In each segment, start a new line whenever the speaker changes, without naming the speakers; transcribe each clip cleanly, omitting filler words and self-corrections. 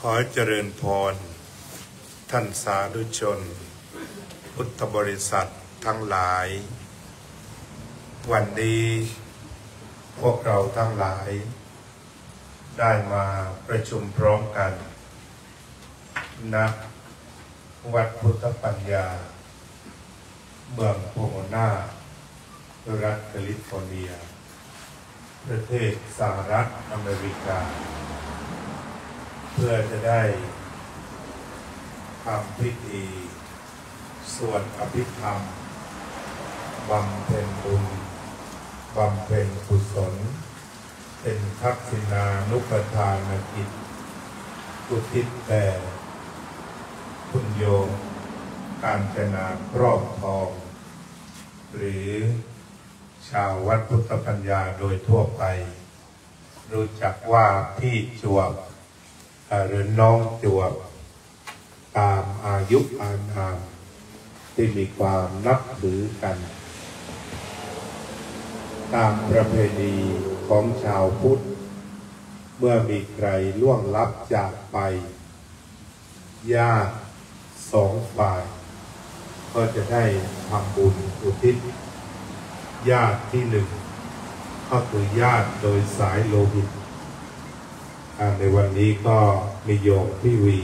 ขอเจริญพรท่านสาธุชนพุทธบริษัททั้งหลายวันนี้พวกเราทั้งหลายได้มาประชุมพร้อมกันณวัดพุทธปัญญาเมืองโพโมนารัฐแคลิฟอร์เนียประเทศสหรัฐอเมริกาเพื่อจะได้ทำพิธีสวดอภิธรรมบำเพ็ญบุญบำเพ็ญกุศลเป็นทักษิณานุปทานกิจอุทิศแด่คุณโยมกาญจนาครอบทองหรือชาววัดพุทธปัญญาโดยทั่วไปรู้จักว่าพี่จวบหรือน้องจวบตามอายุอานามที่มีความนับถือกันตามประเพณีของชาวพุทธเมื่อมีใครล่วงลับจากไปญาติสองฝ่ายก็จะได้ทำบุญอุทิศญาติที่หนึ่งก็คือญาติโดยสายโลหิตในวันนี้ก็มีโยมพี่วี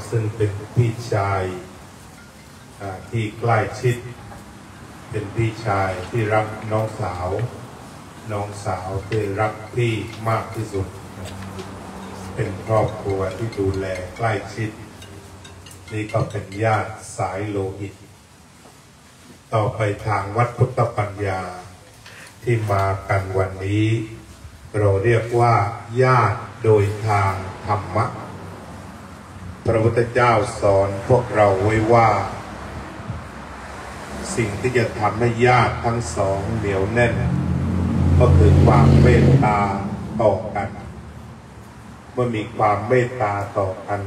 ซึ่งเป็นพี่ชายที่ใกล้ชิดเป็นพี่ชายที่รักน้องสาวที่รักพี่มากที่สุดเป็นครอบครัวที่ดูแลใกล้ชิดนี่ก็เป็นญาติสายโลหิตต่อไปทางวัดพุทธปัญญาที่มากันวันนี้เราเรียกว่าญาติโดยทางธรรมะพระพุทธเจ้าสอนพวกเราไว้ว่าสิ่งที่จะทำให้ญาติทั้งสองเหนียวแน่นก็คือความเมตตาต่อกันเมื่อมีความเมตตาต่อกัน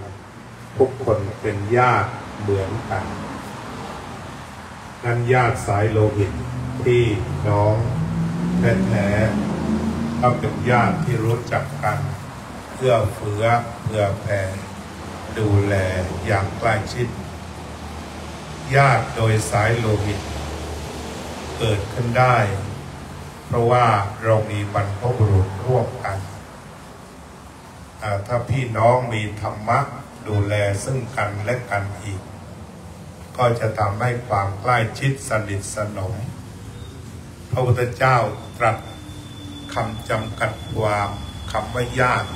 ทุกคนเป็นญาติเหมือนกันนั้นญาติสายโลหิตพี่น้องแท้ๆก็เป็นญาติที่รู้จักกันเอื้อเฟื้อเผื่อแผ่ดูแลอย่างใกล้ชิดญาติโดยสายโลหิตเกิดขึ้นได้เพราะว่าเรามีบรรพบุรุษร่วมกันถ้าพี่น้องมีธรรมะดูแลซึ่งกันและกันอีกก็จะทำให้ความใกล้ชิดสนิทสนมพระพุทธเจ้าตรัสคำจำกัดความคำว่าญาติ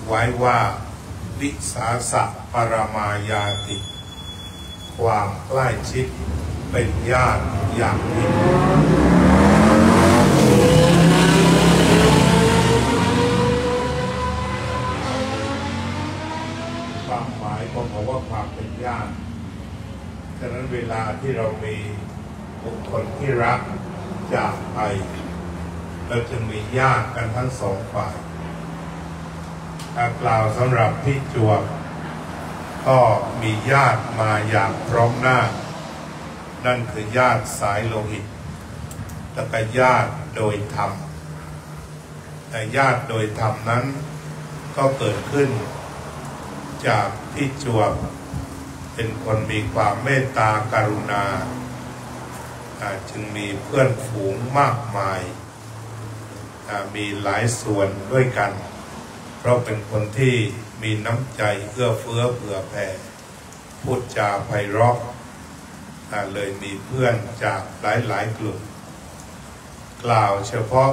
ไว้ว่าวิสาสะปรมายาติความใกล้ชิดเป็นญาติอย่างยิ่งความหมายของคำว่าความเป็นญาติฉะนั้นเวลาที่เรามีบุคคลที่รักจากไปเราจึงมีญาติกันทั้งสองฝ่ายกล่าวสำหรับพี่จวบก็มีญาติมาอย่างพร้อมหน้านั่นคือญาติสายโลหิตและก็ญาติโดยธรรมแต่ญาติโดยธรรมนั้นก็เกิดขึ้นจากพี่จวบเป็นคนมีความเมตตากรุณาจึงมีเพื่อนฝูงมากมายมีหลายส่วนด้วยกันเพราะเป็นคนที่มีน้ำใจเอื้อเฟื้อเผื่อแผ่พูดจาไพเราะเลยมีเพื่อนจากหลายกลุ่มกล่าวเฉพาะ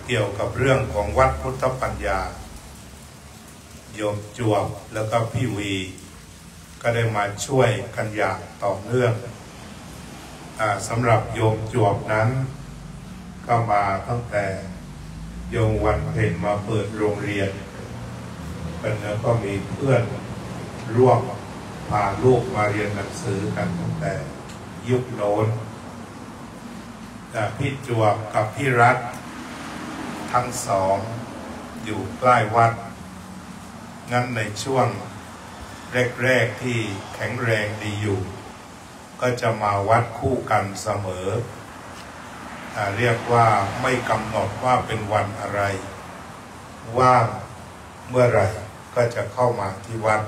เกี่ยวกับเรื่องของวัดพุทธปัญญาโยมจวบแล้วก็พี่วีก็ได้มาช่วยกันอย่างต่อเนื่องสำหรับโยมจวบนั้นก็มาตั้งแต่โยมวันเพ็ญมาเปิดโรงเรียนเป็นแล้วก็มีเพื่อนร่วมพาลูกมาเรียนหนังสือกันตั้งแต่ยุคโน้นพี่จวบกับพี่รัฐทั้งสองอยู่ใกล้วัดงั้นในช่วงแรกๆที่แข็งแรงดีอยู่ก็จะมาวัดคู่กันเสมอเรียกว่าไม่กำหนดว่าเป็นวันอะไรว่างเมื่อไหร่ ก็จะเข้ามาที่วัด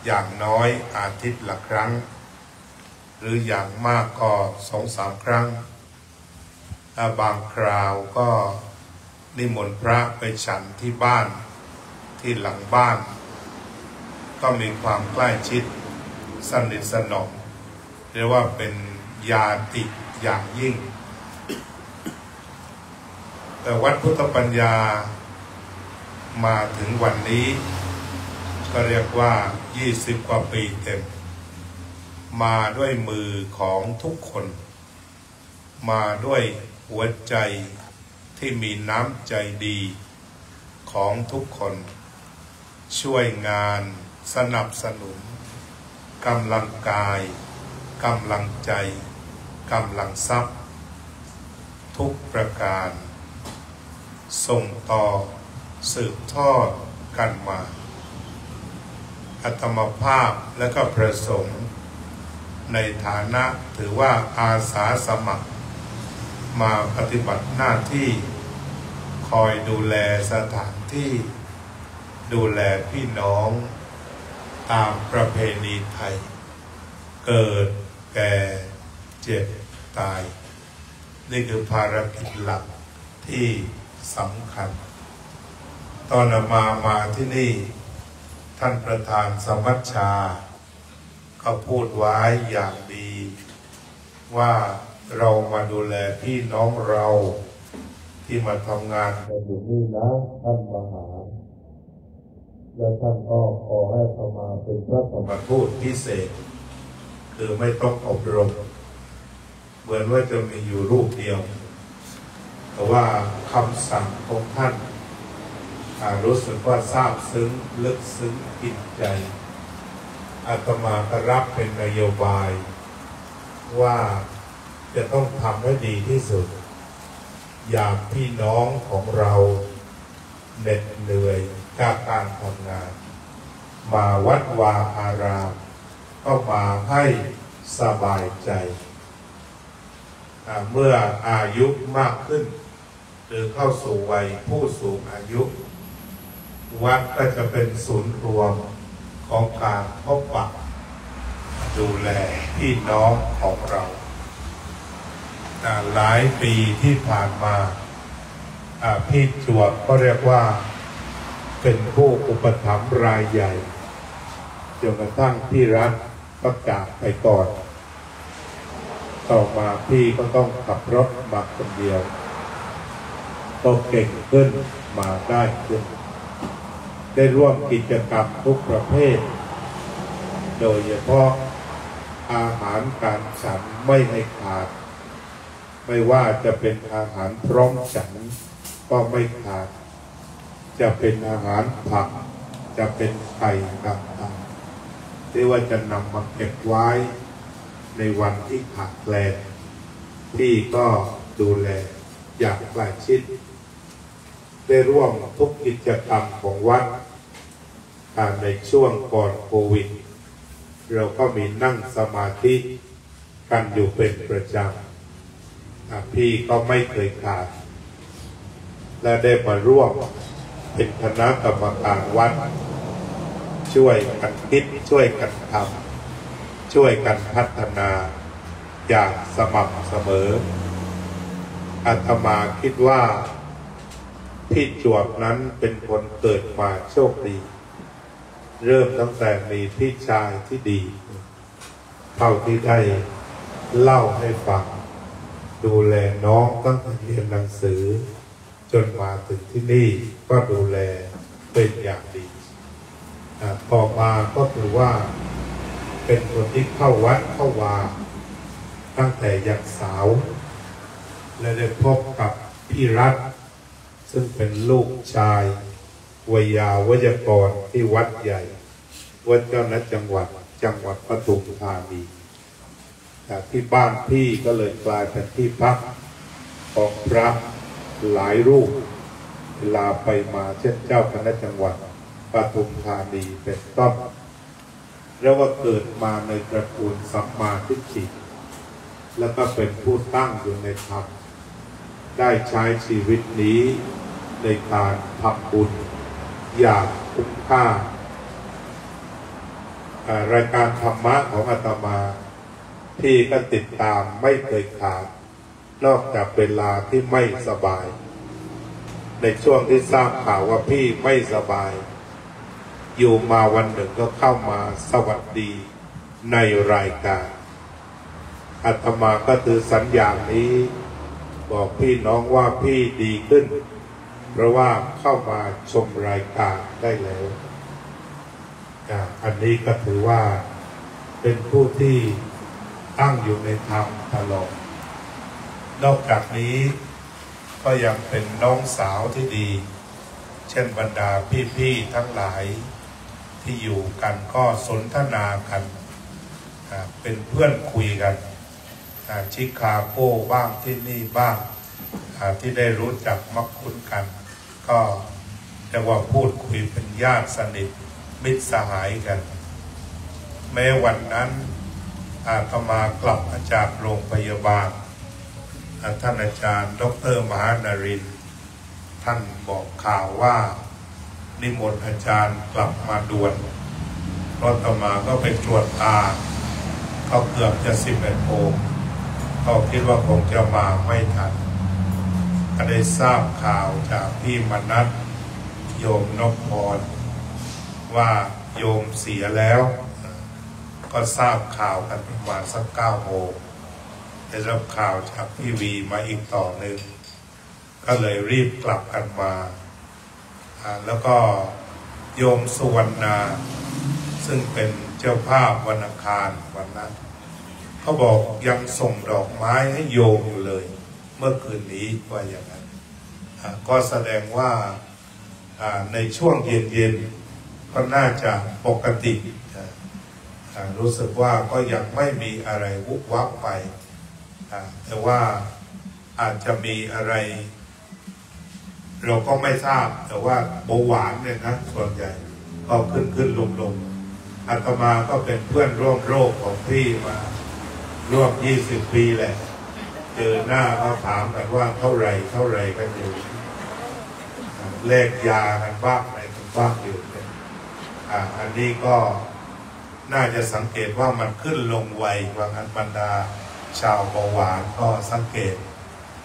อย่างน้อยอาทิตย์ละครั้งหรืออย่างมากก็2-3 ครั้งถ้าบางคราวก็นิมนต์พระไปฉันที่บ้านที่หลังบ้านก็มีความใกล้ชิดสนิทสนมเรียกว่าเป็นญาติอย่างยิ่งแต่วัดพุทธปัญญามาถึงวันนี้ก็เรียกว่า20 กว่าปีเต็มมาด้วยมือของทุกคนมาด้วยหัวใจที่มีน้ำใจดีของทุกคนช่วยงานสนับสนุนกำลังกายกำลังใจกำลังทรัพย์ทุกประการส่งต่อสืบทอดกันมาอาตมาภาพและก็ประสงค์ในฐานะถือว่าอาสาสมัครมาปฏิบัติหน้าที่คอยดูแลสถานที่ดูแลพี่น้องตามประเพณีไทยเกิดแก่เจ็บตายนี่คือภารกิจหลักที่สำคัญตอนมาที่นี่ท่านประธานสมัชชาเขาพูดไว้อย่างดีว่าเรามาดูแลพี่น้องเราที่มาทำงานกันอยู่นี่นะท่านมหาและท่านก็ขอให้เขามาเป็นพระธรรมทูตพิเศษคือไม่ต้องอบรมเหมือนว่าจะมีอยู่รูปเดียวแต่ว่าคำสั่งของท่านรู้สึกว่าซาบซึ้งลึกซึ้งกินใจอาตมาก็รับเป็นนโยบายว่าจะต้องทำให้ดีที่สุดอยากพี่น้องของเราเหน็ดเหนื่อยจากการทำงานมาวัดวาอารามก็มาให้สบายใจเมื่ออายุมากขึ้นหรือเข้าสู่วัยผู้สูงอายุวัดก็จะเป็นศูนย์รวมของการพบปะดูแลพี่น้องของเราหลายปีที่ผ่านมาพี่จวบก็เรียกว่าเป็นผู้อุปถัมภ์รายใหญ่จนกระทั่งพี่รัฐก็จากไปก่อนต่อมาพี่ก็ต้องขับรถมาคนเดียวก็เก่งขึ้นมาได้ขึ้นได้ร่วมกิจกรรมทุกประเภทโดยเฉพาะอาหารการฉันไม่ให้ขาดไม่ว่าจะเป็นอาหารพร้อมฉันก็ไม่ขาดจะเป็นอาหารผักจะเป็นไข่ต่างๆที่ว่าจะนำมาเก็บไว้ในวันที่ขาดแคลนที่ก็ดูแลอย่างใกล้ชิดได้ร่วมทุกกิจกรรมของวัดในช่วงก่อนโควิดเราก็มีนั่งสมาธิกันอยู่เป็นประจำพี่ก็ไม่เคยขาดและได้มาร่วมเป็นคณะกรรมการวัดช่วยกันคิดช่วยกันทำช่วยกันพัฒนาอย่างสม่ำเสมออาตมาคิดว่าพี่จวบนั้นเป็นคนเกิดมาโชคดีเริ่มตั้งแต่มีพี่ชายที่ดีเท่าที่ได้เล่าให้ฟังดูแลน้องตั้งแต่เรียนหนังสือจนมาถึงที่นี่ก็ดูแลเป็นอย่างดีต่อมาก็ถือว่าเป็นคนที่เข้าวัดเข้าวาตั้งแต่ยังสาวและได้พบกับพี่รัฐซึ่งเป็นลูกชายวัยยาวัยกรที่วัดใหญ่วัดเจ้าหน้าจังหวัดปทุมธานีจากที่บ้านพี่ก็เลยกลายเป็นที่พักของพระหลายรูปเวลาไปมาเช่นเจ้าคณะจังหวัดปทุมธานีเป็นต้นแล้วว่าเกิดมาในตระกูลสัมมาทิฏฐิแล้วก็เป็นผู้ตั้งอยู่ในธรรมได้ใช้ชีวิตนี้ในการทำบุญอย่าง คุ้มค่ารายการธรรมะของอาตมาพี่ก็ติดตามไม่เคยขาดนอกจากเวลาที่ไม่สบายในช่วงที่ทราบข่าวว่าพี่ไม่สบายอยู่มาวันหนึ่งก็เข้ามาสวัสดีในรายการอาตมาก็ถือสัญญาณนี้บอกพี่น้องว่าพี่ดีขึ้นเพราะว่าเข้ามาชมรายการได้แล้วอันนี้ก็ถือว่าเป็นผู้ที่ตั้งอยู่ในธรรมตลอดนอกจากนี้ก็ยังเป็นน้องสาวที่ดีเช่นบรรดาพี่ๆทั้งหลายที่อยู่กันก็สนทนากันเป็นเพื่อนคุยกันชิคาโกบ้างที่นี่บ้างที่ได้รู้จักมักคุ้นกันก็เรียกว่าพูดคุยเป็นญาติสนิทมิตรสหายกันแม้วันนั้นอาตมากลับมาจากโรงพยาบาลท่านอาจารย์ดร.มหานรินทร์ท่านบอกข่าวว่านิมนต์อาจารย์กลับมาด่วนเพราะอาตมาก็ไปตรวจตาก็เกือบจะ11 โมงก็คิดว่าคงจะมาไม่ทันก็ได้ทราบข่าวจากพี่มนัสโยมนพพรว่าโยมเสียแล้วก็ทราบข่าวกันประมาณสัก9 โมงได้รับข่าวจากพี่วีมาอีกต่อหนึ่งก็เลยรีบกลับกันมาแล้วก็โยมสุวรรณาซึ่งเป็นเจ้าภาพวันอังคารวันนั้นเขาบอกยังส่งดอกไม้ให้โยมอยู่เลยเมื่อคืนนี้ว่าอย่างนั้นก็แสดงว่าในช่วงเย็นๆก็น่าจะปกติรู้สึกว่าก็ยังไม่มีอะไรวุบวับไปแต่ว่าอาจจะมีอะไรเราก็ไม่ทราบแต่ว่าเบาหวานเนี่ยนะส่วนใหญ่ก็ขึ้นลงอาตมาก็เป็นเพื่อนร่วมโรคของพี่มาร่วม20 ปีแหละเจอหน้าก็ถามกันว่าเท่าไหร่กันอยู่แลกยากันบ้างอะไรกันบ้างอยู่อันนี้ก็น่าจะสังเกตว่ามันขึ้นลงไวว่างั้นบรรดาชาวเบาหวานก็สังเกต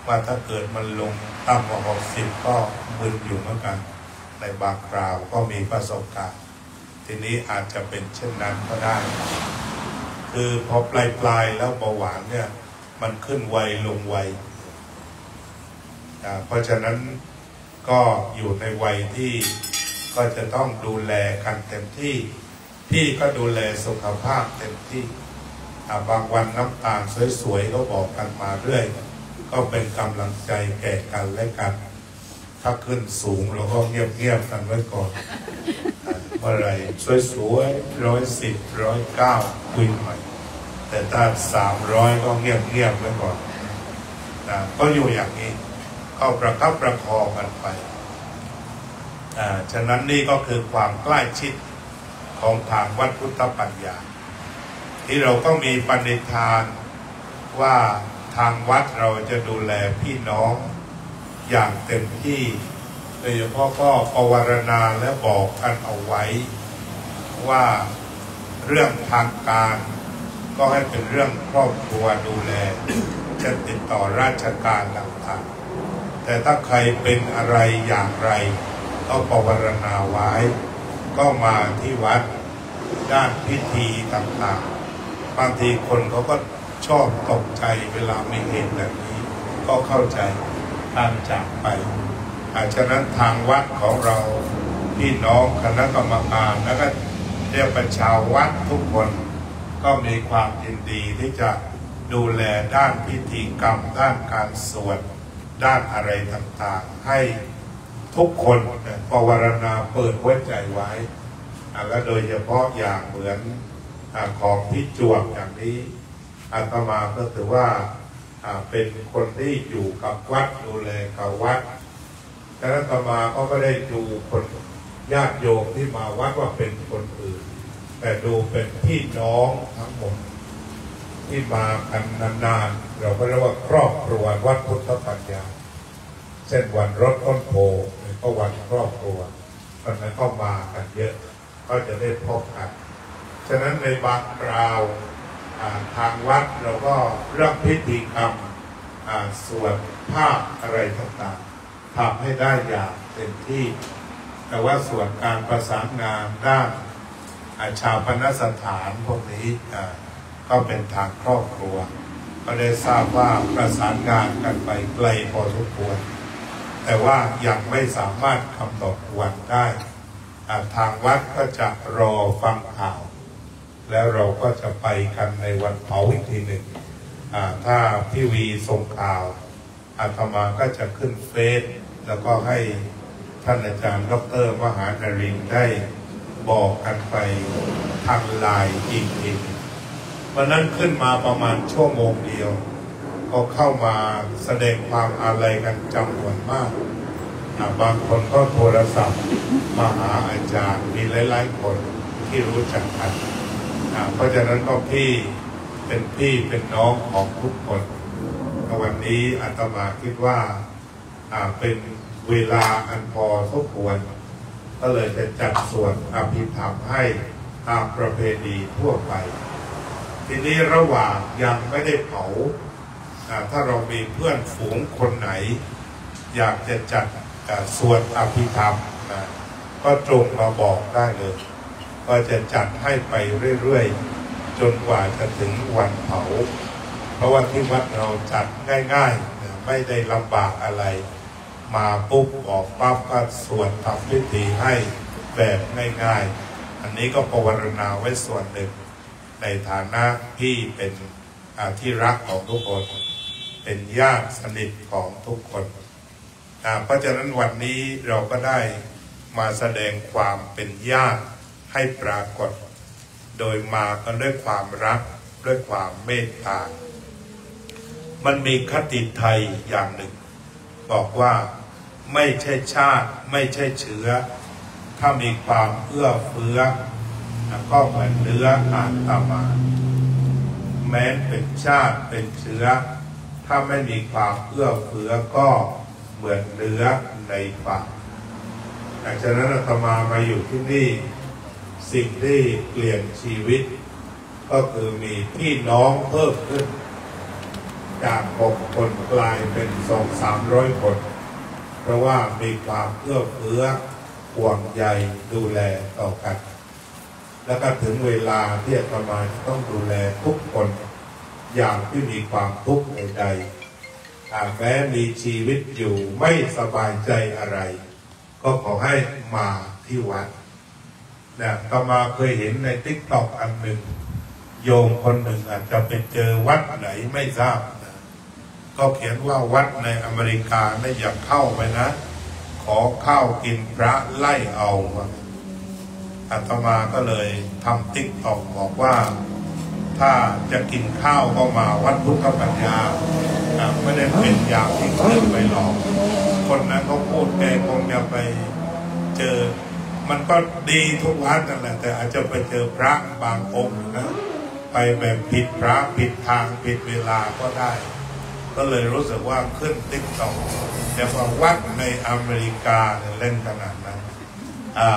ว่าถ้าเกิดมันลงต่ำกว่า60ก็มึนอยู่เหมือนกันในบางคราวก็มีประสบการณ์ทีนี้อาจจะเป็นเช่นนั้นก็ได้คือพอปลายแล้วเบาหวานเนี่ยมันขึ้นไวลงไวเพราะฉะนั้นก็อยู่ในวัยที่ก็จะต้องดูแลกันเต็มที่พี่ก็ดูแลสุขภาพเต็มที่บางวันน้ำตาลสวยๆก็บอกกันมาเรื่อยก็เป็นกำลังใจแก่กันและกันถ้าขึ้นสูงเราก็เงียบๆกันไว้ก่อนเมื่อไรสวยๆ110 109คุยใหม่แต่ถ้า300ก็เงียบไว้ก่อนก็อยู่อย่างนี้ก็ประคับประคองกันไปฉะนั้นนี่ก็คือความใกล้ชิดของทางวัดพุทธปัญญาที่เราก็มีปณิธานว่าทางวัดเราจะดูแลพี่น้องอย่างเต็มที่โดยเฉพาะก็ปวารณาและบอกกันเอาไว้ว่าเรื่องทางการก็ให้เป็นเรื่องครอบครัวดูแลจะติดต่อราชการต่างๆแต่ถ้าใครเป็นอะไรอย่างไรก็ปวารณาไว้ก็มาที่วัดด้านพิธีต่างๆบางทีคนเขาก็ชอบตกใจเวลามีเหตุแบบนี้ก็เข้าใจตามจากไปฉะนั้นทางวัดของเราพี่น้องคณะกรรมการแล้วก็เรียกประชาวัดทุกคนก็มีความยินดีที่จะดูแลด้านพิธีกรรมด้านการสวดด้านอะไรต่างๆให้ทุกคนปวารณาเปิดหัวใจไว้และโดยเฉพาะอย่างเหมือนของพี่จวบอย่างนี้อาตมาก็ถือว่าเป็นคนที่อยู่กับวัดดูแลกับวัดแต่อาตมาก็ไม่ได้ดูคนญาติโยมที่มาวัดว่าเป็นคนอื่นแต่ดูเป็นพี่น้องทั้งหมดที่มากันนานๆเราก็เรียกว่าครอบครัววัดพุทธปัญญาเช่นวันรดต้นโพก็วันครอบครัว ตอนนั้นก็มากันเยอะก็จะได้พบกันฉะนั้นในบางคราวทางวัดเราก็เรื่องพิธีกรรมสวดภาพอะไรต่างๆทำให้ได้อย่างเต็มที่แต่ว่าส่วนการประสานงานด้านชาปนสถานพวกนี้ก็เป็นทางครอบครัวก็ได้ทราบว่าประสานงานกันไปไกลพอสมควรแต่ว่ายังไม่สามารถกำหนดวันได้ทางวัดก็จะรอฟังข่าวแล้วเราก็จะไปกันในวันเผาอีกทีหนึ่งถ้าพี่วีส่งข่าวอาตมาก็จะขึ้นเฟซแล้วก็ให้ท่านอาจารย์ดร.มหานรินทร์ได้บอกกันไปทางไลน์อีกทีวันนั้นขึ้นมาประมาณชั่วโมงเดียวก็เข้ามาแสดงความอาลัยกันจำนวนมากบางคนก็โทรศัพท์มาหาอาจารย์มีหลายๆคนที่รู้จักกันเพราะฉะนั้นก็พี่เป็นน้องของทุกคนวันนี้อาตมาคิดว่าเป็นเวลาอันพอสมควรก็เลยจะจัดสวดอภิธรรมให้ตามประเพณีทั่วไปทีนี้ระหว่างยังไม่ได้เผาถ้าเรามีเพื่อนฝูงคนไหนอยากจะจัดสวดอภิธรรมก็ตรงมาบอกได้เลยก็จะจัดให้ไปเรื่อยๆจนกว่าจะถึงวันเผาเพราะว่าที่วัดเราจัดง่ายๆไม่ได้ลำบากอะไรมาปุ๊บบอกปั๊บก็สวดทำพิธีให้แบบง่ายๆอันนี้ก็ภาวนาไว้ส่วนหนึ่งในฐานะที่เป็นที่รักของทุกคนเป็นญาติสนิทของทุกคนเพราะฉะนั้นวันนี้เราก็ได้มาแสดงความเป็นญาติให้ปรากฏโดยมากันด้วยความรักด้วยความเมตตามันมีคติไทยอย่างหนึ่งบอกว่าไม่ใช่ชาติไม่ใช่เชื้อถ้ามีความเอื้อเฟื้อก็เหมือนเนื้ออาตมาแม้เป็นชาติเป็นเชื้อถ้าไม่มีความเอื้อเฟื้อก็เหมือนเนื้อในปากดังนั้นอาตมามาอยู่ที่นี่สิ่งที่เปลี่ยนชีวิตก็คือมีพี่น้องเพิ่มขึ้นจาก6 คนกลายเป็น200-300 คนเพราะว่ามีความเอื้อเฟื้อห่วงใยดูแลต่อกันแล้วก็ถึงเวลาที่อาตมาต้องดูแลทุกคนอย่างที่มีความทุกข์ใดๆแม้มีชีวิตอยู่ไม่สบายใจอะไรก็ขอให้มาที่วัดอาตมาเคยเห็นในTikTokอันหนึ่งโยมคนหนึ่งอาจจะไปเจอวัดไหนไม่ทราบก็เขียนว่าวัดในอเมริกาไม่อยากเข้าไปนะขอข้าวกินพระไล่เอาอาตมาก็เลยทำTikTokบอกว่าถ้าจะกินข้าวก็มาวัดพุทธปัญญาไม่ได้เป็นอย่างที่เคยไปหลอกคนนั้นเขาพูดแกคงจะไปเจอมันก็ดีทุกวัดนั่นแหละแต่อาจจะไปเจอพระบางองค์นะไปแบบผิดพระผิดทางผิดเวลาก็ได้ก็เลยรู้สึกว่าขึ้นTikTokแต่พอวัดในอเมริกาเล่นขนาดนั้น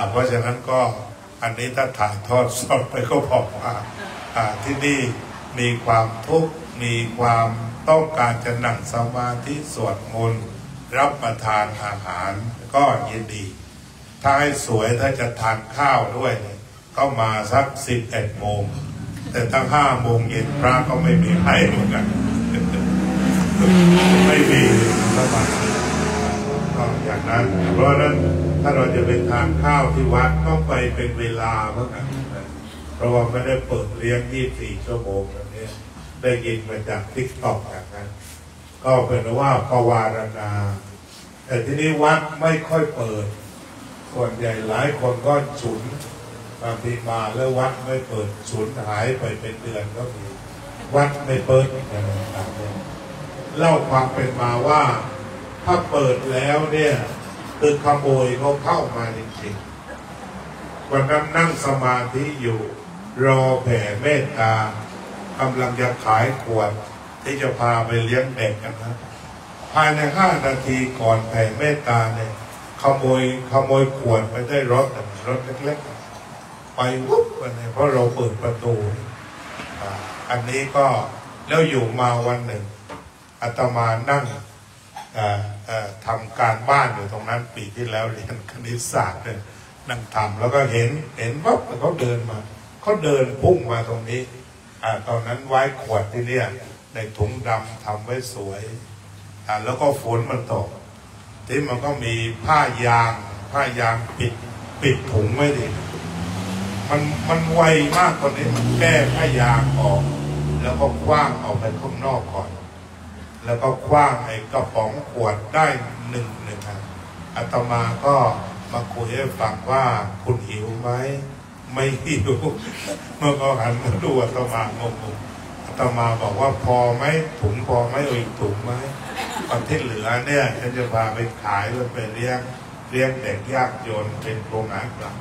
เพราะฉะนั้นก็อันนี้ถ้าถ่ายทอดสดไปก็บอกว่าที่นี่มีความทุกข์มีความต้องการจะนั่งสมาธิสวดมนต์รับประทานอาหารก็ยินดีถ้าให้สวยถ้าจะทานข้าวด้วยก็มาสัก11 โมงแต่ตั้ง5 โมงเย็นพระก็ไม่มีให้เหมือนกันไม่มีสบายก็อย่างนั้นเพราะนั้นถ้าเราจะไปทานข้าวที่วัดต้องไปเป็นเวลาเมื่อกันเพราะว่าไม่ได้เปิดเลี้ยง24 ชั่วโมงแบบนี้ได้ยินมาจากTikTokอย่างนั้นก็เป็นว่าภาวนาแต่ที่นี้วัดไม่ค่อยเปิดส่วนใหญ่หลายคนก็ฉุนบางทีมาแล้ววัดไม่เปิดฉุนหายไปเป็นเดือนก็มีวัดไม่เปิดอะไรต่างๆเล่าความเป็นมาว่าถ้าเปิดแล้วเนี่ยคือขโมยเขาเข้ามาจริงๆวันนั้นนั่งสมาธิอยู่รอแผ่เมตตากำลังจะขายขวดที่จะพาไปเลี้ยงเด็กกันนะภายใน5 นาทีก่อนแผ่เมตตาเนี่ย ขโมยขวดไปได้รถเล็กๆไปวุ๊บไปเลยเพราะเราเปิดประตูอันนี้ก็แล้วอยู่มาวันหนึ่งอาตมานั่งทำการบ้านอยู่ตรงนั้นปีที่แล้วเรียนคณิตศาสตร์เนี่ยนั่งทำแล้วก็เห็นปั๊บเขาเดินมาเขาเดินพุ่งมาตรงนี้ตอนนั้นไว้ขวดที่เนี่ยในถุงดำทำไว้สวยแล้วก็ฝนมันตกที่มันก็มีผ้ายางปิดถุงไว้ดิมันไวมากกว่านี้มันแก้ผ้ายางออกแล้วก็คว้างออกไปข้างนอกก่อนแล้วก็คว้างไอ้กระป๋องขวดได้หนึ่งอาตมาก็มาคุยให้ฟังว่าคุณหิวไหมไม่หิวเมื่อก็หันมาดูอาตมางงอาตมาบอกว่าพอไหมถุงพอไหมอีกถุงไหมตอนที่เหลือเนี่ยฉันจะพาไปขายแล้วไปเลี้ยงเด็กยากจนเป็นโรงงานกลับ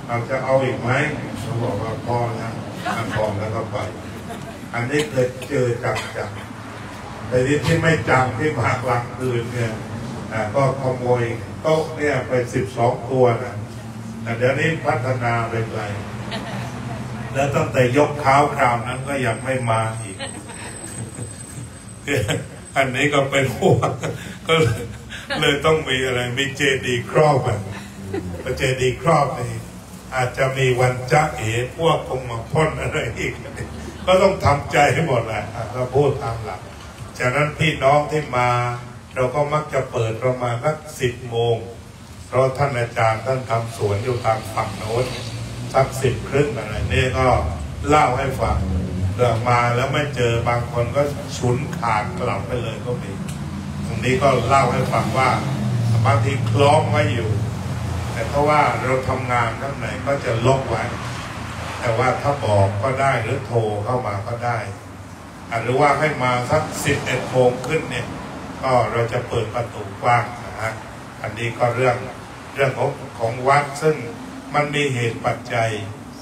เราจะเอาอีกไหมเขาบอกว่าพอนะพอแล้วก็ไปอันนี้เคยเจอจังแต่ที่ไม่จังที่มากลางคืนเนี่ยก็ขโมยโต๊ะเนี่ยไป12 ตัวนะเดี๋ยวนี้พัฒนาไปไกลแล้วตั้งแต่ยกเท้าคราวนั้นก็ยังไม่มาอีกอันนี้ก็เป็นห่วงก็เลยต้องมีอะไรมีเจดีย์ครอบเจดีย์ครอบนี่อาจจะมีวันจ๊ะเอ๋พวกคงมาพ่นอะไรอีกก็ต้องทำใจให้หมดแหละก็พูดตามหลักจากนั้นพี่น้องที่มาเราก็มักจะเปิดประมาณสัก10 โมงเพราะท่านอาจารย์ท่านทำสวนอยู่ทางฝั่งโน้นสัก10 ครึ่งอะไรนี่ก็เล่าให้ฟังเรื่องมาแล้วไม่เจอบางคนก็ฉุนขาดกลับไปเลยก็มีตรงนี้ก็เล่าให้ฟังว่าบางทีคล้องไว้อยู่แต่เพราะว่าเราทำงานข้างในก็จะล็อกไว้แต่ว่าถ้าบอกก็ได้หรือโทรเข้ามาก็ได้หรือว่าให้มาสัก11 โมงขึ้นเนี่ยก็เราจะเปิดประตูกว้างนะฮะอันนี้ก็เรื่องของวัดซึ่งมันมีเหตุปัจจัย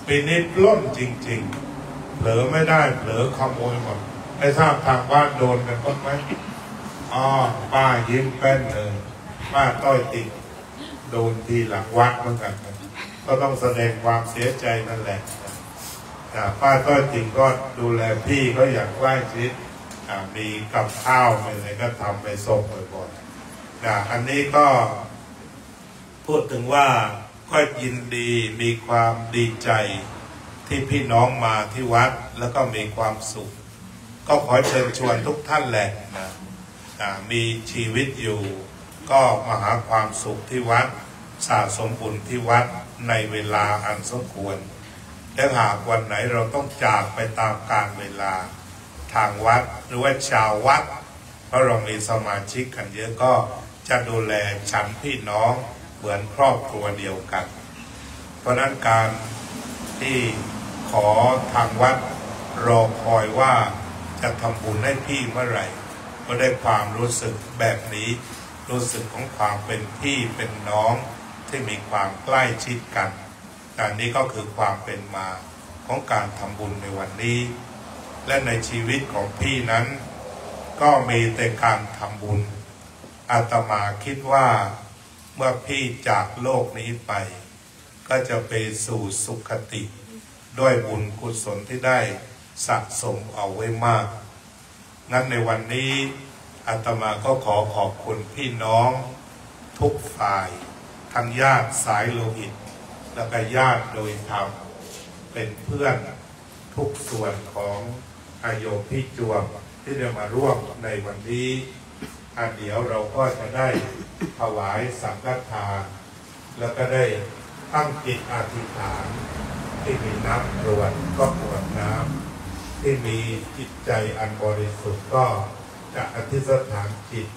ปีนี้ปล้นจริงๆเผลอไม่ได้เผลอขโมยหมดไม่ทราบทางบ้านโดนกันบ้างไหมป้ายิ้มแป้นเลยป้าต้อยติดโดนทีหลังวัดเหมือนกันก็ต้องแสดงความเสียใจนั่นแหละป้าต้อยติ่งก็ดูแลพี่ก็อย่างใกล้ชิดมีกับข้าวอะไรก็ทำไปส่งบ่อยๆอันนี้ก็พูดถึงว่าก็ยินดีมีความดีใจที่พี่น้องมาที่วัดแล้วก็มีความสุขก็ขอเชิญชวนทุกท่านแหละมีชีวิตอยู่ก็มาหาความสุขที่วัดสะสมบุญที่วัดในเวลาอันสมควรและหากวันไหนเราต้องจากไปตามกาลเวลาทางวัดหรือว่าชาววัดเพราะเรามีสมาชิกกันเยอะก็จะดูแลฉันพี่น้องเหมือนครอบครัวเดียวกันเพราะนั้นการที่ขอทางวัดรอคอยว่าจะทำบุญให้พี่เมื่อไหร่ก็ได้ความรู้สึกแบบนี้รู้สึกของความเป็นพี่เป็นน้องที่มีความใกล้ชิดกันอันนี้ก็คือความเป็นมาของการทำบุญในวันนี้และในชีวิตของพี่นั้นก็มีแต่การทำบุญอาตมาคิดว่าเมื่อพี่จากโลกนี้ไปก็จะไปสู่สุคติด้วยบุญกุศลที่ได้สะสมเอาไว้มากงั้นในวันนี้อาตมาก็ขอขอบคุณพี่น้องทุกฝ่ายทั้งญาติสายโลหิตและก็ญาติโดยธรรมเป็นเพื่อนทุกส่วนของอาโยมพี่จวบที่ได้มาร่วมในวันนี้เดี๋ยวเราก็จะได้ถวายสังฆทานแล้วก็ได้ตั้งจิตอธิษฐานที่มีน้ำกรวดก็กรวดน้ำที่มีจิตใจอันบริสุทธิ์ก็จะอธิษฐานจิต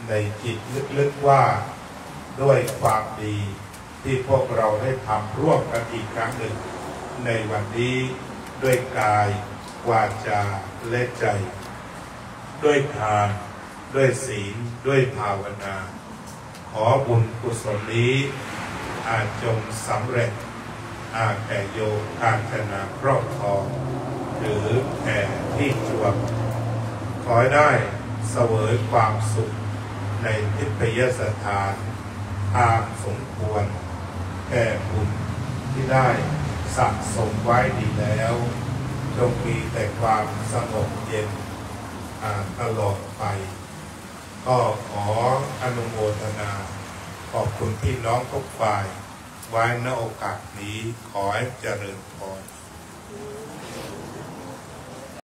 ในจิตลึกๆว่าด้วยความดีที่พวกเราได้ทำร่วมกันอีกครั้งหนึ่งในวันนี้ด้วยกายวาจาและใจด้วยทานด้วยศีลด้วยภาวนาขอบุญกุศลนี้จงสำเร็จแก่โยมการจนาครอบครองหรือแก่ที่จวบขอให้ได้เสวยความสุข ในทิพยสถานตามสมควรแก่บุญที่ได้สะสมไว้ดีแล้วจงมีแต่ความสงบเย็นตลอดไปก็ขออนุโมทนาขอบคุณพี่น้องทุกฝ่ายไว้ณโอกาสนี้ขอให้เจริญพร